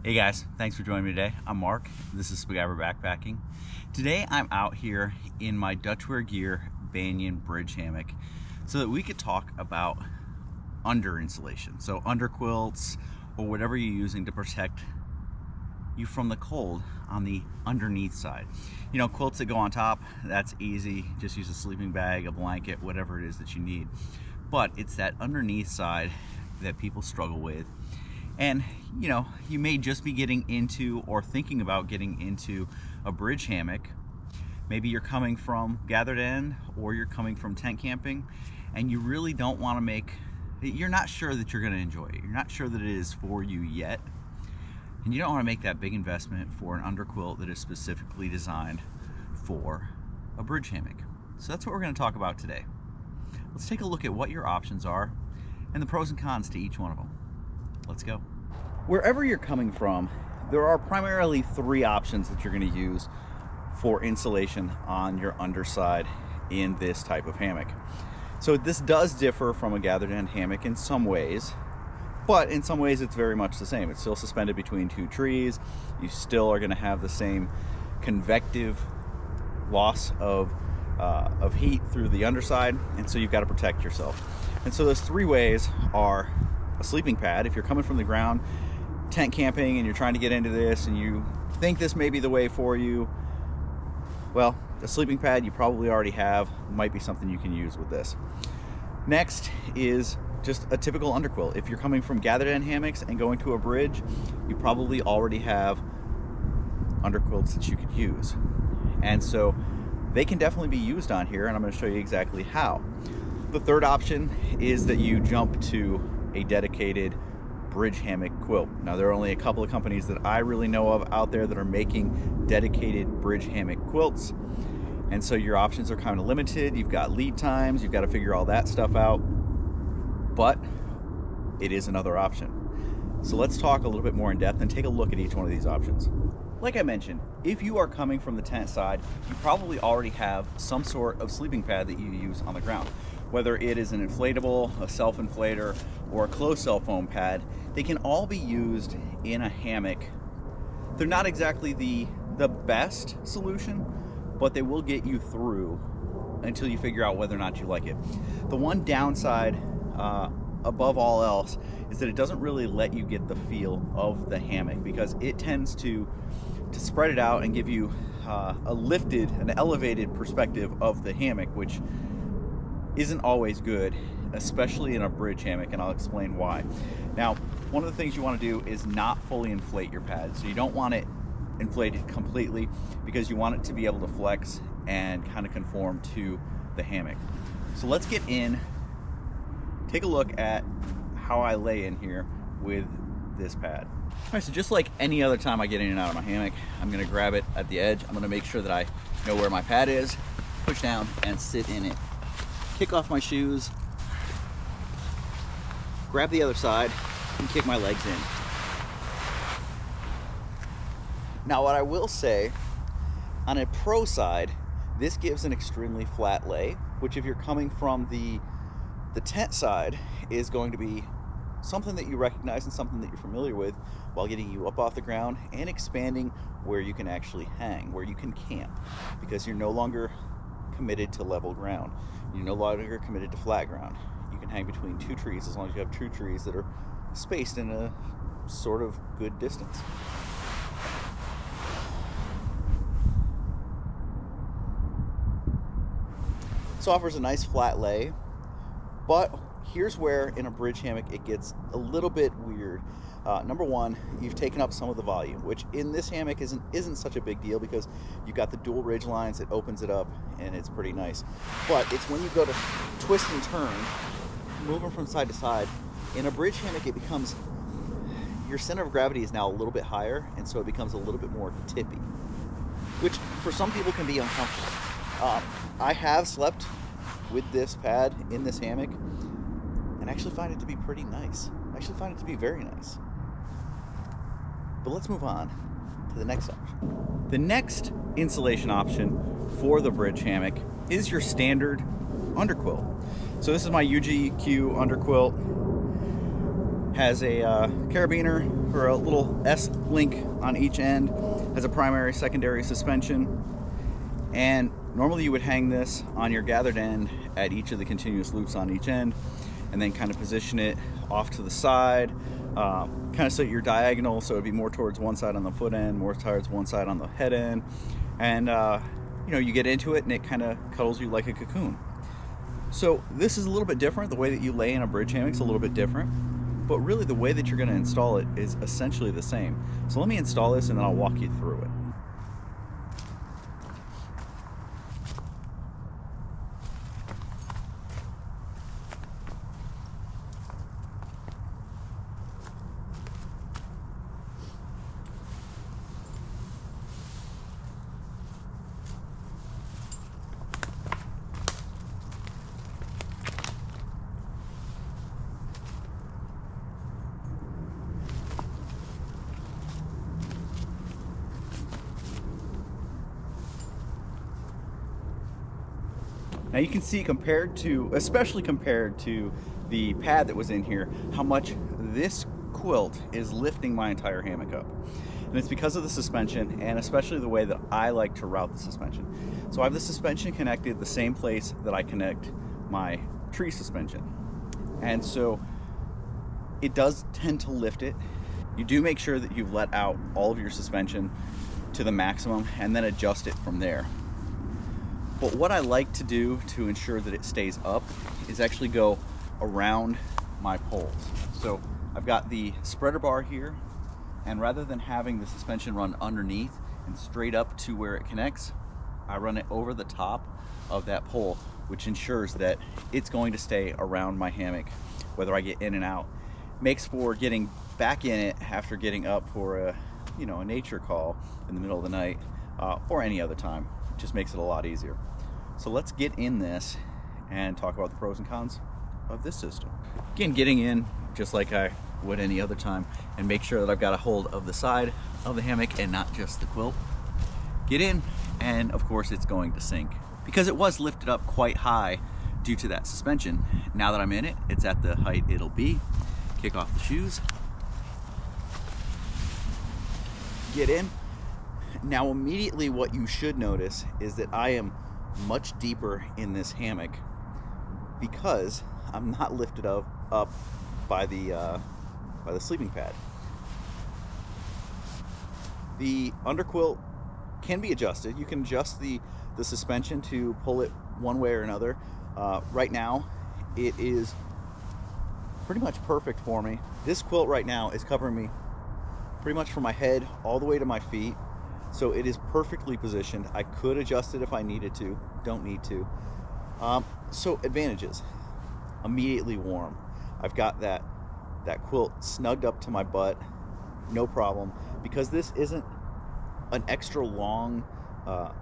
Hey guys, thanks for joining me today. I'm Mark. This is Spiguyver Backpacking. Today I'm out here in my Dutchware Gear Banyan bridge hammock so that we could talk about under insulation. So under quilts or whatever you're using to protect you from the cold on the underneath side. You know, quilts that go on top, that's easy. Just use a sleeping bag, a blanket, whatever it is that you need. But it's that underneath side that people struggle with. And you know, you may just be getting into or thinking about getting into a bridge hammock. Maybe you're coming from gathered end or you're coming from tent camping and you really don't want to you're not sure that you're going to enjoy it. You're not sure that it is for you yet. And you don't want to make that big investment for an underquilt that is specifically designed for a bridge hammock. So that's what we're going to talk about today. Let's take a look at what your options are and the pros and cons to each one of them. Let's go. Wherever you're coming from, there are primarily three options that you're going to use for insulation on your underside in this type of hammock. So this does differ from a gathered end hammock in some ways, but in some ways it's very much the same. It's still suspended between two trees. You still are going to have the same convective loss of heat through the underside, and so you've got to protect yourself. And so those three ways are a sleeping pad. If you're coming from the ground, tent camping, and you're trying to get into this and you think this may be the way for you, well, a sleeping pad you probably already have might be something you can use with this. Next is just a typical underquilt. If you're coming from gathered end hammocks and going to a bridge, you probably already have underquilts that you could use. And so they can definitely be used on here, and I'm going to show you exactly how. The third option is that you jump to a dedicated bridge hammock quilt. Now, there are only a couple of companies that I really know of out there that are making dedicated bridge hammock quilts, and so your options are kind of limited. You've got lead times, you've got to figure all that stuff out, but it is another option. So let's talk a little bit more in depth and take a look at each one of these options. Like I mentioned, if you are coming from the tent side, you probably already have some sort of sleeping pad that you use on the ground. Whether it is an inflatable, a self-inflator, or a closed cell foam pad, they can all be used in a hammock. They're not exactly the best solution, but they will get you through until you figure out whether or not you like it. The one downside, above all else, is that it doesn't really let you get the feel of the hammock, because it tends to spread it out and give you an elevated perspective of the hammock, which isn't always good, especially in a bridge hammock, and I'll explain why. Now, one of the things you want to do is not fully inflate your pad. So you don't want it inflated completely, because you want it to be able to flex and kind of conform to the hammock. So let's get in, take a look at how I lay in here with this pad. All right, so just like any other time I get in and out of my hammock, I'm gonna grab it at the edge. I'm gonna make sure that I know where my pad is, push down and sit in it. Kick off my shoes, grab the other side, and kick my legs in. Now, what I will say, on a pro side, this gives an extremely flat lay, which if you're coming from the tent side is going to be something that you recognize and something that you're familiar with, while getting you up off the ground and expanding where you can actually hang, where you can camp, because you're no longer committed to level ground. You're no longer committed to flat ground. You can hang between two trees as long as you have two trees that are spaced in a sort of good distance. This offers a nice flat lay, but here's where in a bridge hammock it gets a little bit weird. Number one, you've taken up some of the volume, which in this hammock isn't such a big deal, because you've got the dual ridge lines. It opens it up and it's pretty nice. But it's when you go to twist and turn, moving from side to side, in a bridge hammock, it becomes, your center of gravity is now a little bit higher, and so it becomes a little bit more tippy, which for some people can be uncomfortable. I have slept with this pad in this hammock and actually find it to be pretty nice. I actually find it to be very nice. But let's move on to the next option. The next insulation option for the bridge hammock is your standard underquilt. So this is my UGQ underquilt. Has a carabiner or a little S-link on each end, has a primary, secondary suspension, and normally you would hang this on your gathered end at each of the continuous loops on each end, and then kind of position it off to the side, kind of so you're diagonal, so it'd be more towards one side on the foot end, more towards one side on the head end, and you know, you get into it and it kind of cuddles you like a cocoon. So this is a little bit different. The way that you lay in a bridge hammock's a little bit different, but really the way that you're going to install it is essentially the same. So let me install this and then I'll walk you through it. Now you can see, especially compared to the pad that was in here, how much this quilt is lifting my entire hammock up. And it's because of the suspension, and especially the way that I like to route the suspension. So I have the suspension connected the same place that I connect my tree suspension. And so it does tend to lift it. You do make sure that you've let out all of your suspension to the maximum and then adjust it from there. But what I like to do to ensure that it stays up is actually go around my poles. So I've got the spreader bar here, and rather than having the suspension run underneath and straight up to where it connects, I run it over the top of that pole, which ensures that it's going to stay around my hammock, whether I get in and out. Makes for getting back in it after getting up for a nature call in the middle of the night, or any other time. It just makes it a lot easier. So let's get in this and talk about the pros and cons of this system. Again, getting in just like I would any other time, and make sure that I've got a hold of the side of the hammock and not just the quilt. Get in, and of course it's going to sink because it was lifted up quite high due to that suspension. Now that I'm in it, it's at the height it'll be. Kick off the shoes. Get in. Now immediately what you should notice is that I am much deeper in this hammock because I'm not lifted up by the sleeping pad. The underquilt can be adjusted. You can adjust the suspension to pull it one way or another. Right now it is pretty much perfect for me. This quilt right now is covering me pretty much from my head all the way to my feet. So it is perfectly positioned. I could adjust it if I needed to, don't need to. So advantages: immediately warm. I've got that quilt snugged up to my butt, no problem. Because this isn't an extra long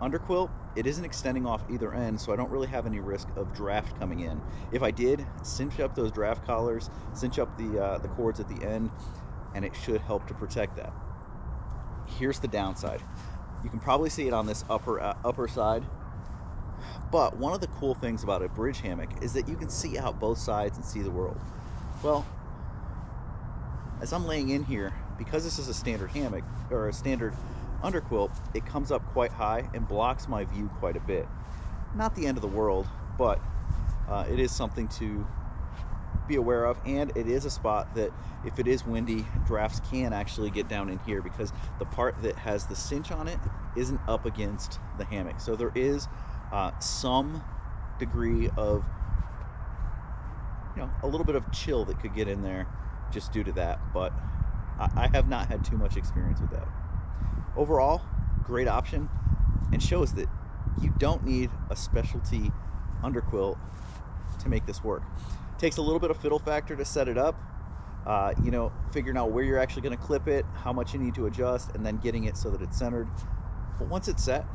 underquilt, it isn't extending off either end, so I don't really have any risk of draft coming in. If I did, cinch up those draft collars, cinch up the cords at the end, and it should help to protect that. Here's the downside. You can probably see it on this upper side, but one of the cool things about a bridge hammock is that you can see out both sides and see the world. Well, as I'm laying in here, because this is a standard hammock or a standard underquilt, it comes up quite high and blocks my view quite a bit. Not the end of the world, but it is something to be aware of, and it is a spot that if it is windy, drafts can actually get down in here because the part that has the cinch on it isn't up against the hammock. So there is some degree of, a little bit of chill that could get in there just due to that, but I have not had too much experience with that. Overall, great option, and shows that you don't need a specialty underquilt to make this work. Takes a little bit of fiddle factor to set it up, figuring out where you're actually going to clip it, how much you need to adjust, and then getting it so that it's centered. But once it's set,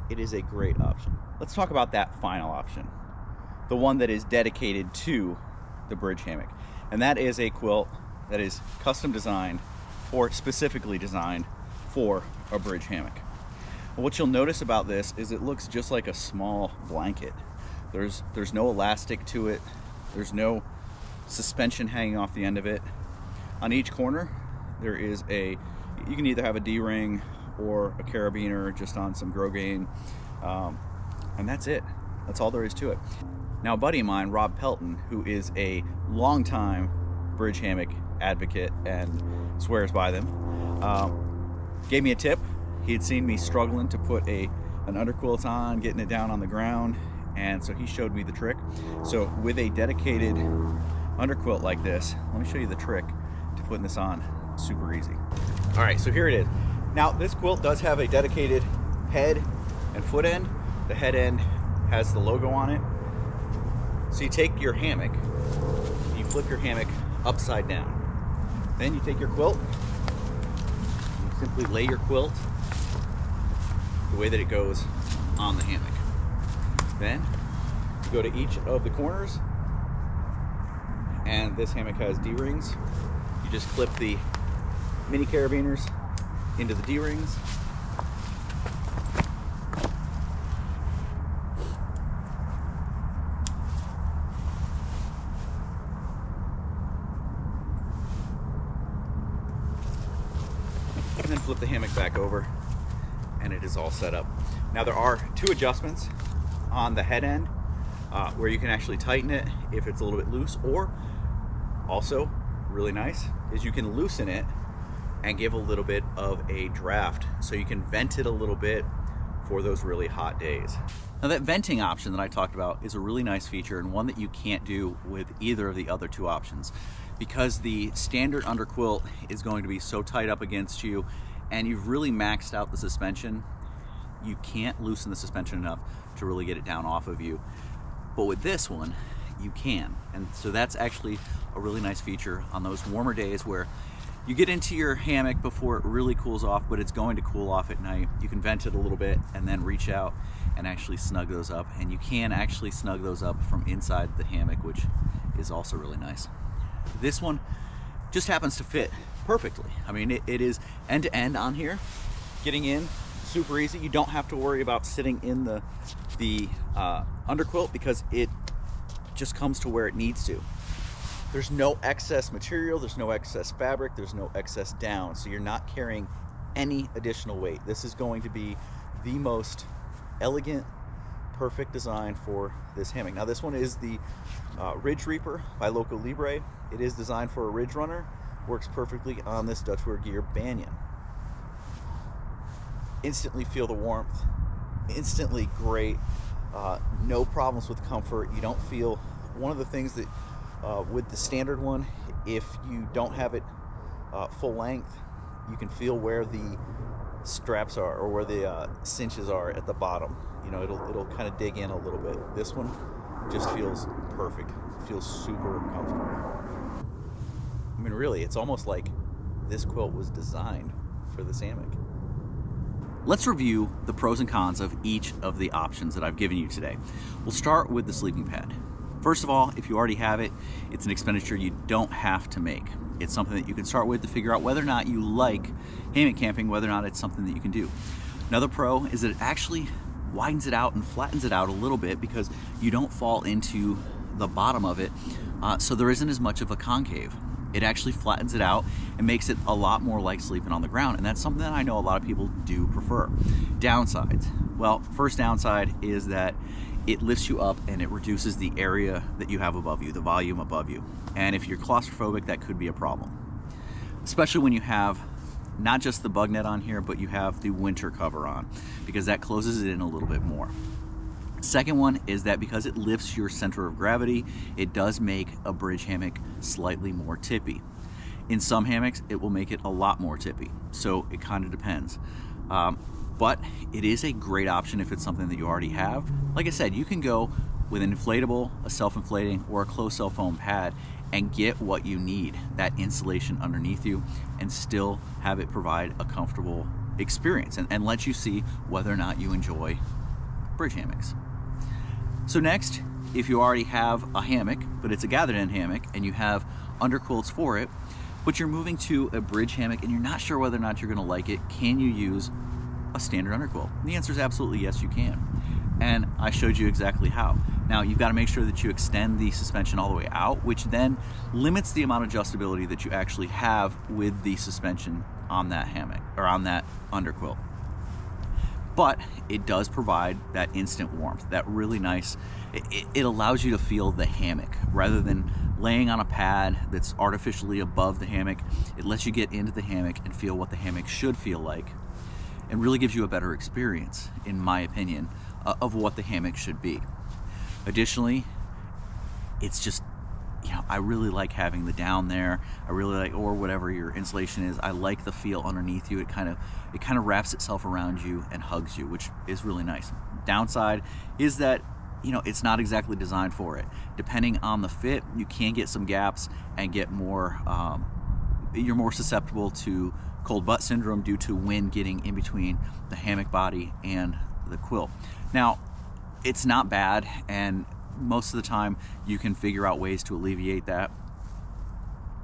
it is a great option. Let's talk about that final option, the one that is dedicated to the bridge hammock. And that is a quilt that is custom designed, or specifically designed for a bridge hammock. And what you'll notice about this is it looks just like a small blanket. There's no elastic to it. There's no suspension hanging off the end of it. On each corner, there is you can either have a D-ring or a carabiner just on some Grosgain, and that's it. That's all there is to it. Now, a buddy of mine, Rob Pelton, who is a longtime bridge hammock advocate and swears by them, gave me a tip. He had seen me struggling to put an underquilt on, getting it down on the ground, and so he showed me the trick. So with a dedicated underquilt like this, let me show you the trick to putting this on. Super easy. All right, so here it is. Now, this quilt does have a dedicated head and foot end. The head end has the logo on it. So you take your hammock, you flip your hammock upside down. Then you take your quilt, you simply lay your quilt the way that it goes on the hammock. Then you go to each of the corners, and this hammock has D-rings. You just clip the mini carabiners into the D-rings. And then flip the hammock back over, and it is all set up. Now, there are two adjustments on the head end where you can actually tighten it if it's a little bit loose, or also really nice is you can loosen it and give a little bit of a draft, so you can vent it a little bit for those really hot days. Now, that venting option that I talked about is a really nice feature, and one that you can't do with either of the other two options, because the standard underquilt is going to be so tight up against you, and you've really maxed out the suspension. You can't loosen the suspension enough to really get it down off of you. But with this one, you can. And so that's actually a really nice feature on those warmer days where you get into your hammock before it really cools off, but it's going to cool off at night. You can vent it a little bit and then reach out and actually snug those up. And you can actually snug those up from inside the hammock, which is also really nice. This one just happens to fit perfectly. I mean, it is end to end on here. Getting in, super easy. You don't have to worry about sitting in the underquilt, because it just comes to where it needs to. There's no excess material, there's no excess fabric, there's no excess down, so you're not carrying any additional weight. This is going to be the most elegant, perfect design for this hammock. Now, this one is the Ridge Reaper by Loco Libre. It is designed for a ridge runner, works perfectly on this Dutchware Gear Banyan. Instantly feel the warmth, instantly great, no problems with comfort. You don't feel, one of the things that with the standard one, if you don't have it full length, you can feel where the straps are, or where the cinches are at the bottom. You know, it'll kind of dig in a little bit. This one just feels perfect. It feels super comfortable. I mean, really, it's almost like this quilt was designed for this hammock. Let's review the pros and cons of each of the options that I've given you today. We'll start with the sleeping pad. First of all, if you already have it, it's an expenditure you don't have to make. It's something that you can start with to figure out whether or not you like hammock camping, whether or not it's something that you can do. Another pro is that it actually widens it out and flattens it out a little bit, because you don't fall into the bottom of it, so there isn't as much of a concave. It actually flattens it out and makes it a lot more like sleeping on the ground, and that's something that I know a lot of people do prefer. Downsides. Well, first downside is that it lifts you up and it reduces the area that you have above you, the volume above you. And if you're claustrophobic, that could be a problem. Especially when you have not just the bug net on here, but you have the winter cover on, because that closes it in a little bit more. Second one is that because it lifts your center of gravity, it does make a bridge hammock slightly more tippy. In some hammocks, it will make it a lot more tippy, so it kind of depends. But it is a great option if it's something that you already have. Like I said, you can go with an inflatable, a self-inflating, or a closed cell foam pad and get what you need, that insulation underneath you, and still have it provide a comfortable experience and let you see whether or not you enjoy bridge hammocks. So next, if you already have a hammock, but it's a gathered end hammock, and you have underquilts for it, but you're moving to a bridge hammock and you're not sure whether or not you're gonna like it, can you use a standard underquilt? And the answer is absolutely yes, you can. and I showed you exactly how. Now you've got to make sure that you extend the suspension all the way out, which then limits the amount of adjustability that you actually have with the suspension on that hammock or on that underquilt. But it does provide that instant warmth, that really nice, it allows you to feel the hammock rather than laying on a pad that's artificially above the hammock. It lets you get into the hammock and feel what the hammock should feel like, and really gives you a better experience, in my opinion, of what the hammock should be. Additionally, it's just, you know, I really like having the down there. I really like, or whatever your insulation is, I like the feel underneath you. It kind of wraps itself around you and hugs you, which is really nice. Downside is that, you know, it's not exactly designed for it. Depending on the fit, you can get some gaps and get more, you're more susceptible to cold butt syndrome due to wind getting in between the hammock body and the quilt. Now, it's not bad, and most of the time you can figure out ways to alleviate that,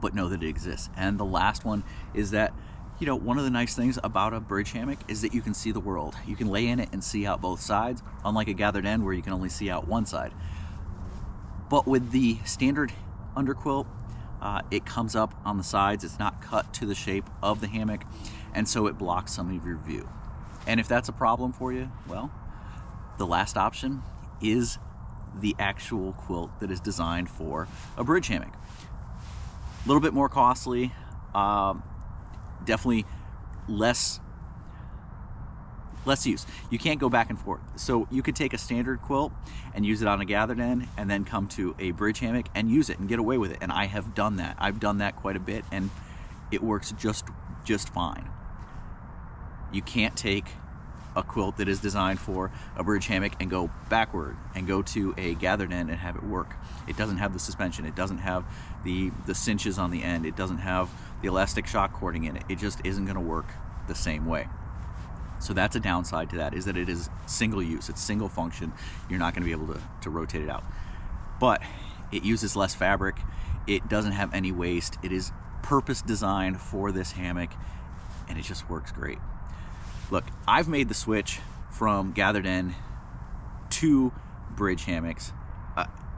but know that it exists. And the last one is that, you know, one of the nice things about a bridge hammock is that you can see the world. You can lay in it and see out both sides, unlike a gathered end where you can only see out one side. But with the standard underquilt, it comes up on the sides. It's not cut to the shape of the hammock, and so it blocks some of your view. And if that's a problem for you, well, the last option is the actual quilt that is designed for a bridge hammock. A little bit more costly, definitely less use. You can't go back and forth. So you could take a standard quilt and use it on a gathered end and then come to a bridge hammock and use it and get away with it. And I have done that. I've done that quite a bit, and it works just fine. You can't take a quilt that is designed for a bridge hammock and go backward and go to a gathered end and have it work. It doesn't have the suspension. It doesn't have the cinches on the end. It doesn't have the elastic shock cording in it. It just isn't going to work the same way. So that's a downside to that, is that it is single use. It's single function. You're not going to be able to rotate it out. But it uses less fabric. It doesn't have any waste. It is purpose designed for this hammock, and it just works great. Look, I've made the switch from gathered end to bridge hammocks,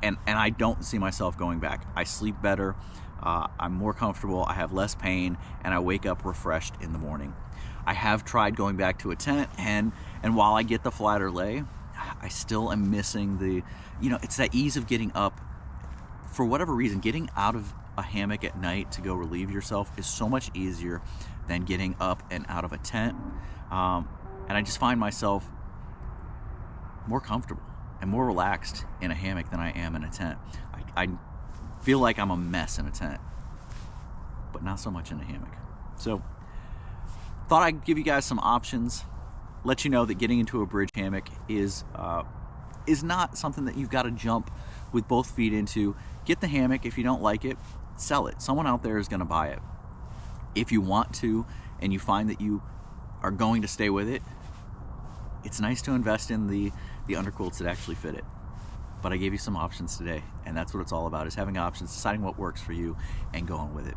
and I don't see myself going back. I sleep better, I'm more comfortable, I have less pain, and I wake up refreshed in the morning. I have tried going back to a tent, and while I get the flatter lay, I still am missing the, you know, it's that ease of getting up. For whatever reason, getting out of a hammock at night to go relieve yourself is so much easier than getting up and out of a tent. And I just find myself more comfortable and more relaxed in a hammock than I am in a tent. I feel like I'm a mess in a tent, but not so much in a hammock. So thought I'd give you guys some options, let you know that getting into a bridge hammock is not something that you've got to jump with both feet into. Get the hammock. If you don't like it, sell it. Someone out there is going to buy it. If you want to, and you find that you are going to stay with it, it's nice to invest in the underquilts that actually fit it. But I gave you some options today, and that's what it's all about, is having options, deciding what works for you, and going with it.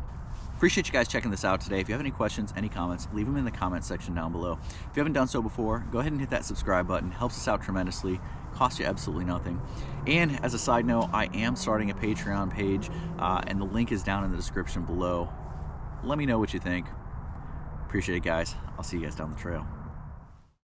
Appreciate you guys checking this out today. If you have any questions, any comments, leave them in the comment section down below. If you haven't done so before, go ahead and hit that subscribe button. It helps us out tremendously. Costs you absolutely nothing. And as a side note, I am starting a Patreon page, and the link is down in the description below. Let me know what you think. Appreciate it, guys. I'll see you guys down the trail.